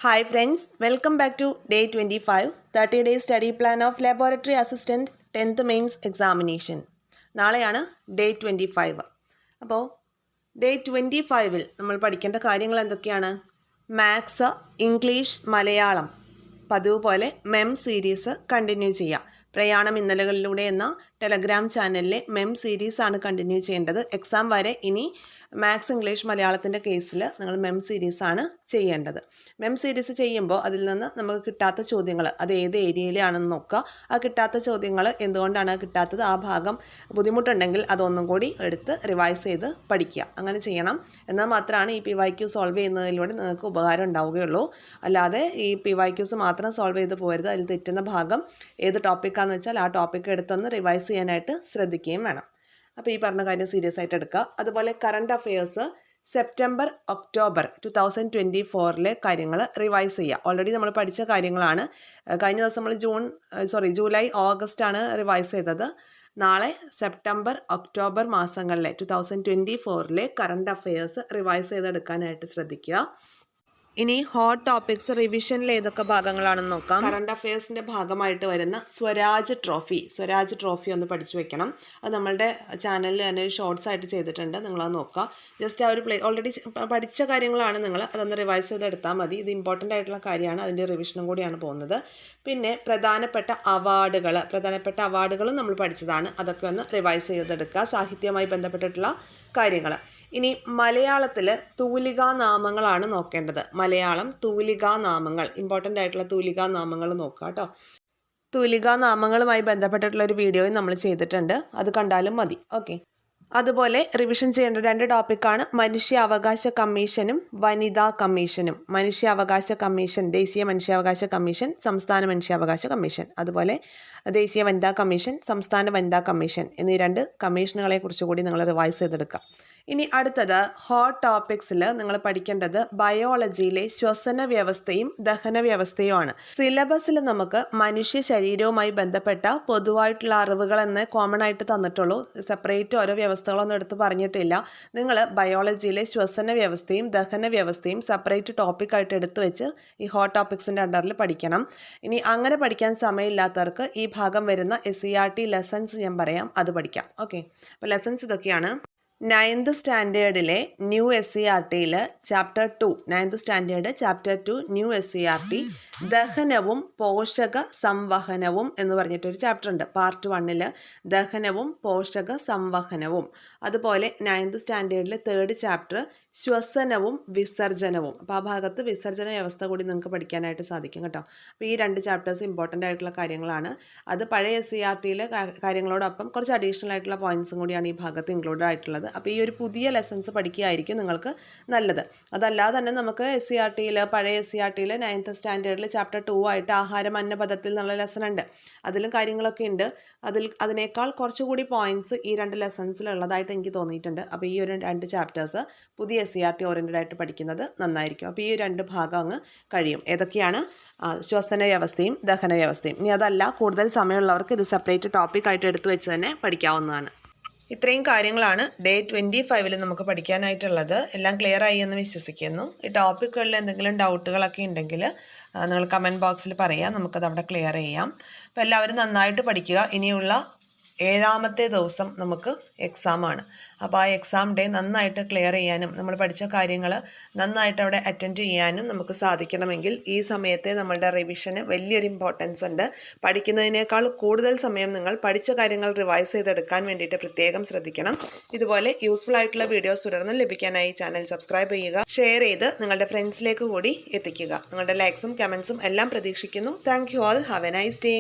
Hi friends, welcome back to day 25, 30-day study plan of laboratory assistant 10th mains examination. നാളെയാണ് day 25. അപ്പോൾ day 25-ൽ നമ്മൾ പഠിക്കേണ്ട കാര്യങ്ങൾ എന്തൊക്കെയാണ്? മാത്സ്, ഇംഗ്ലീഷ്, മലയാളം പതിവ് പോലെ മെം സീരീസ് കണ്ടിന്യൂ ചെയ്യാം. പ്രയാണം ഇന്നലകളിലൂടെ എന്ന ടെലഗ്രാം ചാനലിലെ മെം സീരീസാണ് കണ്ടിന്യൂ ചെയ്യേണ്ടത്. എക്സാം വരെ ഇനി മാത്സ്, ഇംഗ്ലീഷ്, മലയാളത്തിൻ്റെ കേസിൽ നിങ്ങൾ മെം സീരീസാണ് ചെയ്യേണ്ടത്. മെം സീരീസ് ചെയ്യുമ്പോൾ അതിൽ നിന്ന് നമുക്ക് കിട്ടാത്ത ചോദ്യങ്ങൾ അത് ഏത് ഏരിയയിലാണെന്ന് നോക്കുക. ആ കിട്ടാത്ത ചോദ്യങ്ങൾ എന്തുകൊണ്ടാണ് കിട്ടാത്തത്, ആ ഭാഗം ബുദ്ധിമുട്ടുണ്ടെങ്കിൽ അതൊന്നും കൂടി എടുത്ത് റിവൈസ് ചെയ്ത് പഠിക്കുക. അങ്ങനെ ചെയ്യണം. എന്നാൽ മാത്രമാണ് ഈ PYQ സോൾവ് ചെയ്യുന്നതിലൂടെ നിങ്ങൾക്ക് ഉപകാരം ഉണ്ടാവുകയുള്ളൂ. അല്ലാതെ ഈ PYQs മാത്രം സോൾവ് ചെയ്ത് പോകരുത്. അതിൽ തെറ്റുന്ന ഭാഗം ഏത് ടോപ്പിക്കാണെന്ന് വെച്ചാൽ ആ ടോപ്പിക്ക് എടുത്തൊന്ന് റിവൈസ് ചെയ്യാനായിട്ട് ശ്രദ്ധിക്കുകയും വേണം. അപ്പോൾ ഈ പറഞ്ഞ കാര്യം സീരിയസ് ആയിട്ട് എടുക്കുക. അതുപോലെ കറണ്ട് അഫെയേഴ്സ് സെപ്റ്റംബർ ഒക്ടോബർ 2024 കാര്യങ്ങൾ റിവൈസ് ചെയ്യുക. ഓൾറെഡി നമ്മൾ പഠിച്ച കാര്യങ്ങളാണ്. കഴിഞ്ഞ ദിവസം നമ്മൾ ജൂലൈ ഓഗസ്റ്റ് ആണ് റിവൈസ് ചെയ്തത്. നാളെ സെപ്റ്റംബർ ഒക്ടോബർ മാസങ്ങളിലെ 2024 കറണ്ട് അഫെയേഴ്സ് റിവൈസ് ചെയ്തെടുക്കാനായിട്ട് ശ്രദ്ധിക്കുക. ഇനി ഹോട്ട് ടോപ്പിക്സ് റിവിഷനിൽ ഏതൊക്കെ ഭാഗങ്ങളാണെന്ന് നോക്കാം. കറണ്ട് അഫെയേഴ്സിൻ്റെ ഭാഗമായിട്ട് വരുന്ന സ്വരാജ് ട്രോഫി ഒന്ന് പഠിച്ചു വെക്കണം. അത് നമ്മളുടെ ചാനലിൽ തന്നെ ഒരു ഷോർട്സ് ആയിട്ട് ചെയ്തിട്ടുണ്ട്. നിങ്ങളത് നോക്കുക. ജസ്റ്റ് ആ ഒരു ഓൾറെഡി പഠിച്ച കാര്യങ്ങളാണ്, നിങ്ങൾ അതൊന്ന് റിവൈസ് ചെയ്തെടുത്താൽ മതി. ഇത് ഇമ്പോർട്ടൻ്റ് ആയിട്ടുള്ള കാര്യമാണ്. അതിൻ്റെ റിവിഷനും കൂടിയാണ് പോകുന്നത്. പിന്നെ പ്രധാനപ്പെട്ട അവാർഡുകളും നമ്മൾ പഠിച്ചതാണ്. അതൊക്കെ ഒന്ന് റിവൈസ് ചെയ്തെടുക്കുക. സാഹിത്യവുമായി ബന്ധപ്പെട്ടിട്ടുള്ള കാര്യങ്ങൾ. ഇനി മലയാളത്തിൽ തൂലികാനാമങ്ങളാണ് നോക്കേണ്ടത്. മലയാളം തൂലികാനാമങ്ങൾ, ഇമ്പോർട്ടൻ്റ് ആയിട്ടുള്ള തൂലികാനാമങ്ങൾ നോക്കുക കേട്ടോ. തൂലികാനാമങ്ങളുമായി ബന്ധപ്പെട്ടിട്ടുള്ള ഒരു വീഡിയോയും നമ്മൾ ചെയ്തിട്ടുണ്ട്. അത് കണ്ടാലും മതി. ഓക്കെ. അതുപോലെ റിവിഷൻ ചെയ്യേണ്ട 2 ടോപ്പിക്കാണ് മനുഷ്യാവകാശ കമ്മീഷനും വനിതാ കമ്മീഷനും. മനുഷ്യാവകാശ കമ്മീഷൻ, ദേശീയ മനുഷ്യാവകാശ കമ്മീഷൻ, സംസ്ഥാന മനുഷ്യാവകാശ കമ്മീഷൻ. അതുപോലെ ദേശീയ വനിതാ കമ്മീഷൻ, സംസ്ഥാന വനിതാ കമ്മീഷൻ എന്നീ 2 കമ്മീഷനുകളെ കുറിച്ച് കൂടി നിങ്ങൾ റിവൈസ് ചെയ്തെടുക്കുക. ഇനി അടുത്തത് ഹോട്ട് ടോപ്പിക്സിൽ നിങ്ങൾ പഠിക്കേണ്ടത് ബയോളജിയിലെ ശ്വസന വ്യവസ്ഥയും ദഹന വ്യവസ്ഥയുമാണ്. സിലബസിൽ നമുക്ക് മനുഷ്യ ശരീരവുമായി ബന്ധപ്പെട്ട പൊതുവായിട്ടുള്ള അറിവുകളെന്ന് കോമൺ ആയിട്ട് തന്നിട്ടുള്ളൂ. സെപ്പറേറ്റ് ഓരോ വ്യവസ്ഥകളൊന്നും എടുത്ത് പറഞ്ഞിട്ടില്ല. നിങ്ങൾ ബയോളജിയിലെ ശ്വസന വ്യവസ്ഥയും ദഹന വ്യവസ്ഥയും സെപ്പറേറ്റ് ടോപ്പിക്കായിട്ട് എടുത്തു വെച്ച് ഈ ഹോട്ട് ടോപ്പിക്സിൻ്റെ അണ്ടറിൽ പഠിക്കണം. ഇനി അങ്ങനെ പഠിക്കാൻ സമയമില്ലാത്തവർക്ക് ഈ ഭാഗം വരുന്ന SCERT ലെസൺസ് ഞാൻ പറയാം, അത് പഠിക്കാം. ഓക്കെ. അപ്പോൾ ലെസൺസ് ഇതൊക്കെയാണ്. 9th സ്റ്റാൻഡേർഡിലെ ന്യൂ SCERTയിൽ chapter 2, 9th standard chapter 2 new SCERT ദഹനവും പോഷക സംവഹനവും എന്ന് പറഞ്ഞിട്ടൊരു ചാപ്റ്റർ ഉണ്ട്. പാർട്ട് 1 ദഹനവും പോഷക സംവഹനവും. അതുപോലെ 9th സ്റ്റാൻഡേർഡിലെ 3rd ചാപ്റ്റർ ശ്വസനവും വിസർജനവും. അപ്പോൾ ആ ഭാഗത്ത് വിസർജന വ്യവസ്ഥ കൂടി നിങ്ങൾക്ക് പഠിക്കാനായിട്ട് സാധിക്കും കേട്ടോ. അപ്പോൾ ഈ 2 ചാപ്റ്റേഴ്സ് ഇമ്പോർട്ടൻ്റ് ആയിട്ടുള്ള കാര്യങ്ങളാണ്. അത് പഴയ SCERTയിലെ കാര്യങ്ങളോടൊപ്പം കുറച്ച് അഡീഷണൽ ആയിട്ടുള്ള പോയിൻറ്സും കൂടിയാണ് ഈ ഭാഗത്ത് ഇൻക്ലൂഡ് ആയിട്ടുള്ളത്. അപ്പോൾ ഈ ഒരു പുതിയ ലെസൺസ് പഠിക്കുകയായിരിക്കും നിങ്ങൾക്ക് നല്ലത്. അതല്ലാതെ തന്നെ നമുക്ക് പഴയ SCERTയിൽ 9th സ്റ്റാൻഡേർഡിൽ ചാപ്റ്റർ 2 ആയിട്ട് ആഹാരം അന്നപദത്തിൽ എന്നുള്ള ലെസൺ ഉണ്ട്. അതിലും കാര്യങ്ങളൊക്കെ ഉണ്ട്. അതിനേക്കാൾ കുറച്ചുകൂടി പോയിൻറ്റ്സ് ഈ 2 ലെസൺസിലുള്ളതായിട്ട് എനിക്ക് തോന്നിയിട്ടുണ്ട്. അപ്പോൾ ഈ ഒരു 2 ചാപ്റ്റേഴ്സ് പുതിയ SCERT ഓറിയൻറ്റഡ് ആയിട്ട് പഠിക്കുന്നത് നന്നായിരിക്കും. അപ്പോൾ ഈ 2 ഭാഗം അങ്ങ് കഴിയും. ഏതൊക്കെയാണ്? ശ്വസന വ്യവസ്ഥയും ദഹന വ്യവസ്ഥയും. ഇനി അതല്ല, കൂടുതൽ സമയമുള്ളവർക്ക് ഇത് സെപ്പറേറ്റ് ടോപ്പിക്കായിട്ട് എടുത്തു വെച്ച് തന്നെ പഠിക്കാവുന്നതാണ്. ഇത്രയും കാര്യങ്ങളാണ് ഡേ 25 നമുക്ക് പഠിക്കാനായിട്ടുള്ളത്. എല്ലാം ക്ലിയർ ആയി എന്ന് വിശ്വസിക്കുന്നു. ഈ ടോപ്പിക്കുകളിൽ എന്തെങ്കിലും ഡൗട്ടുകളൊക്കെ ഉണ്ടെങ്കിൽ നിങ്ങൾ കമൻറ്റ് ബോക്സിൽ പറയാം, നമുക്കത് അവിടെ ക്ലിയർ ചെയ്യാം. അപ്പോൾ എല്ലാവരും നന്നായിട്ട് പഠിക്കുക. ഇനിയുള്ള 7ാമത്തെ ദിവസം നമുക്ക് എക്സാമാണ്. അപ്പോൾ ആ എക്സാം ഡേ നന്നായിട്ട് ക്ലിയർ ചെയ്യാനും നമ്മൾ പഠിച്ച കാര്യങ്ങൾ നന്നായിട്ട് അവിടെ അറ്റൻഡ് ചെയ്യാനും നമുക്ക് സാധിക്കണമെങ്കിൽ ഈ സമയത്തെ നമ്മളുടെ റിവിഷന് വലിയൊരു ഇമ്പോർട്ടൻസ് ഉണ്ട്. പഠിക്കുന്നതിനേക്കാൾ കൂടുതൽ സമയം നിങ്ങൾ പഠിച്ച കാര്യങ്ങൾ റിവൈസ് ചെയ്തെടുക്കാൻ വേണ്ടിയിട്ട് പ്രത്യേകം ശ്രദ്ധിക്കണം. ഇതുപോലെ യൂസ്ഫുൾ ആയിട്ടുള്ള വീഡിയോസ് തുടർന്ന് ലഭിക്കാനായി ചാനൽ സബ്സ്ക്രൈബ് ചെയ്യുക, ഷെയർ ചെയ്ത് നിങ്ങളുടെ ഫ്രണ്ട്സിലേക്ക് കൂടി എത്തിക്കുക. നിങ്ങളുടെ ലൈക്സും കമൻസും എല്ലാം പ്രതീക്ഷിക്കുന്നു. Thank you all. Have A nice day.